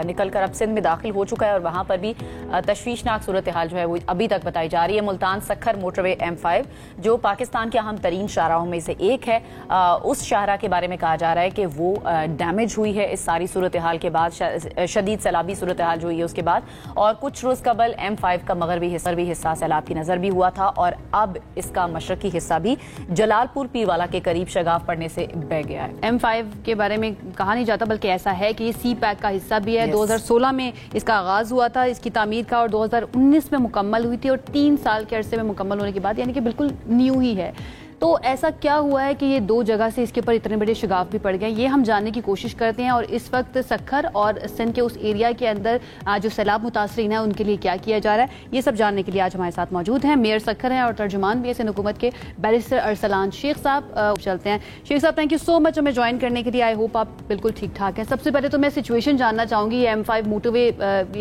نکل کر اب سندھ میں داخل ہو چکا ہے اور وہاں پر بھی تشویشناک صورتحال جو ہے وہ ابھی تک بتائی جا رہی ہے۔ ملتان سکھر موٹر وے M5 جو پاکستان کے اہم ترین شاہراہوں میں سے ایک ہے، اس شاہراہ کے بارے میں کہا جا رہا ہے کہ وہ ڈیمیج ہوئی ہے اس ساری صورتحال کے بعد، شدید سیلابی صورتحال جو ہوئی ہے اس کے بعد، اور کچھ روز قبل M5 کا مغربی حصہ سیلاب کی نظر بھی ہوا تھا اور اب اس کا مشرقی حصہ بھی جلال پور پیروالا کے قریب شگاف پڑنے سے بہہ گیا ہے۔ M5 کے بارے میں کہا نہیں جاتا بلکہ ایسا ہے کہ یہ سی پیک کا حصہ بھی ہے۔ 2016 میں اس کا آغاز ہوا تھا اس کی تعمیر کا، اور 2019 میں مکمل ہوئی تھی، اور 3 سال کے عرصے میں مکمل ہونے کے بعد یعنی کہ بالکل نیو ہی ہے۔ تو ایسا کیا ہوا ہے کہ یہ 2 جگہ سے اس کے اوپر اتنے بڑے شگاف بھی پڑ گئے، یہ ہم جاننے کی کوشش کرتے ہیں، اور اس وقت سکھر اور سندھ کے اس ایریا کے اندر جو سیلاب متاثرین ہیں ان کے لیے کیا کیا جا رہا ہے، یہ سب جاننے کے لیے آج ہمارے ساتھ موجود ہیں میئر سکھر ہیں اور ترجمان بھی سندھ حکومت کے بیرسٹر ارسلان شیخ صاحب۔ چلتے ہیں شیخ صاحب، تھینک یو سو مچ ہمیں جوائن کرنے کے لیے، آئی ہوپ آپ بالکل ٹھیک ٹھاک ہیں۔ سب سے پہلے تو میں سچویشن جاننا چاہوں گی، یہ M5 موٹر وے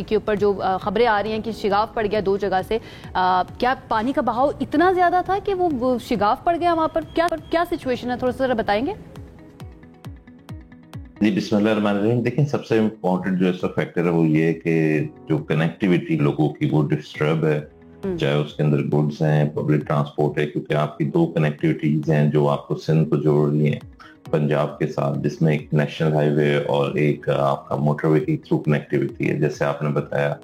کے اوپر جو خبریں آ رہی ہیں کہ شگاف پڑ گیا 2 جگہ سے، کیا پانی کا بہاؤ اتنا زیادہ تھا کہ وہ شگاف پڑ گیا وہاں پر؟ کیا سچویشن ہے، تھوڑا سا ذرا بتائیں گے؟ جی بسم اللہ الرحمن الرحیم۔ دیکھیں سب سے امپورٹنٹ جو اس کا فیکٹر ہے وہ یہ ہے کہ جو کنیکٹیوٹی لوگوں کی وہ ڈسٹرب ہے، چاہے اس کے اندر گڈز ہیں، پبلک ٹرانسپورٹ ہے، کیونکہ آپ کی 2 کنیکٹیوٹیز ہیں جو آپ کو سندھ کو جوڑ رہی ہیں پنجاب کے ساتھ، جس میں ایک نیشنل ہائی وے اور ایک آپ کا موٹر وے کی تھرو کنیکٹیوٹی ہے۔ جیسے آپ نے بتایا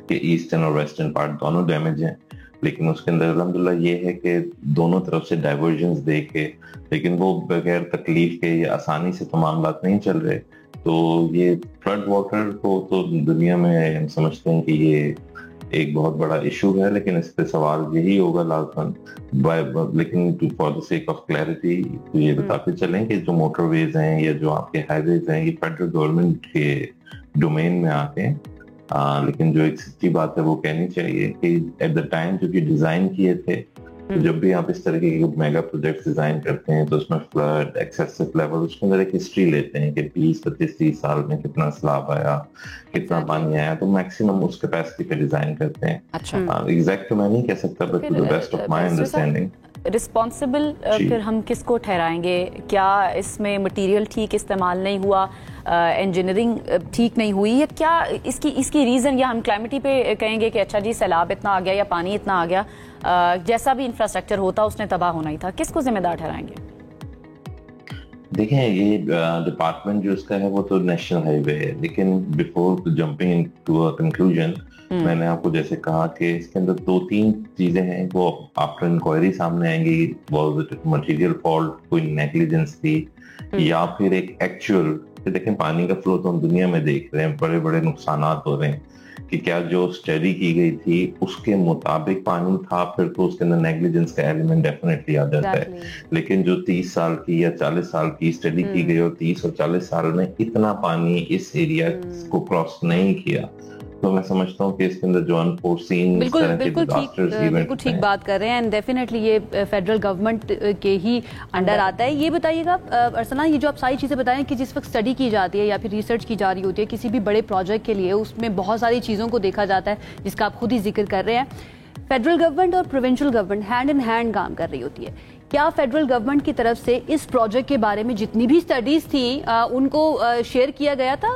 کہ ایسٹرن اور ویسٹرن پارٹ دونوں ڈیمیج ہیں، لیکن اس کے اندر الحمدللہ یہ ہے کہ دونوں طرف سے ڈائیورژنز دے کے، لیکن وہ بغیر تکلیف کے یا آسانی سے تو معاملات نہیں چل رہے۔ تو یہ فلڈ واٹر کو تو دنیا میں ہم سمجھتے ہیں کہ یہ ایک بہت بڑا ایشو ہے، لیکن اس پہ سوال یہی ہوگا لازماً، لیکن for the sake of clarity یہ بتاتے چلیں کہ جو موٹر ویز ہیں یا جو آپ کے ہائی ویز ہیں یہ فیڈرل گورنمنٹ کے ڈومین میں آتے ہیں، لیکن جو ایک سچی بات ہے وہ کہنی چاہیے کہ ایٹ دا ٹائم جو کہ ڈیزائن کیے تھے، جب بھی آپ اس طرح کے میگا پروجیکٹ ڈیزائن کرتے ہیں تو اس میں فلڈ ایکسیسو لیول، اس کے اندر ایک ہسٹری لیتے ہیں کہ 20 25 30 سال میں کتنا سیلاب آیا، کتنا پانی آیا، تو میکسیمم اس کیپیسٹی پہ ڈیزائن کرتے ہیں۔ ایگزیکٹ میں نہیں کہہ سکتا، but to the best of my understanding. Responsible پھر ہم کس کو ٹھہرائیں گے؟ کیا اس میں مٹیریل ٹھیک استعمال نہیں ہوا، انجینئرنگ ٹھیک نہیں ہوئی، یا کیا اس کی ریزن، یا ہم کلائمیٹی پہ کہیں گے کہ اچھا جی سیلاب اتنا آ گیا یا پانی اتنا آ گیا، جیسا بھی انفراسٹرکچر ہوتا اس نے تباہ ہونا ہی تھا، کس کو ذمہ دار ٹھہرائیں گے؟ دیکھیں یہ ڈپارٹمنٹ جو اس کا ہے وہ تو نیشنل ہائی وے ہے، لیکن before jumping to a conclusion میں نے آپ کو جیسے کہا کہ اس کے اندر 2-3 چیزیں ہیں وہ آفٹر انکوائری سامنے آئیں گی۔ واز اٹ مٹیریل فالٹ، کوئی نیگلیجنس تھی، یا پھر ایک ایکچوئل، دیکھیں پانی کا فلو تو ہم دنیا میں دیکھ رہے ہیں، بڑے بڑے نقصانات ہو رہے ہیں، کہ کیا جو اسٹڈی کی گئی تھی اس کے مطابق پانی تھا، پھر تو اس کے اندر نیگلیجنس کا ایلیمنٹ ڈیفینیٹلی آ جاتا ہے۔ لیکن جو 30 سال کی یا 40 سال کی اسٹڈی کی گئی اور 30 اور 40 سال میں اتنا پانی اس ایریا کو کراس نہیں کیا، تو میں سمجھتا ہوں کہ اس کے اندر جو انفورسین بالکل ٹھیک بات کر رہے ہیں، اینڈ ڈیفینیٹلی یہ فیڈرل گورنمنٹ کے ہی انڈر آتا ہے۔ یہ بتائیے گا ارسلان، یہ جو آپ ساری چیزیں بتائیں کہ جس وقت اسٹڈی کی جاتی ہے یا پھر ریسرچ کی جا رہی ہوتی ہے کسی بھی بڑے پروجیکٹ کے لیے، اس میں بہت ساری چیزوں کو دیکھا جاتا ہے جس کا آپ خود ہی ذکر کر رہے ہیں۔ فیڈرل گورنمنٹ اور provincial government hand in hand کام کر رہی ہوتی ہے، کیا فیڈرل گورنمنٹ کی طرف سے اس پروجیکٹ کے بارے میں جتنی بھی اسٹڈیز تھیں ان کو شیئر کیا گیا تھا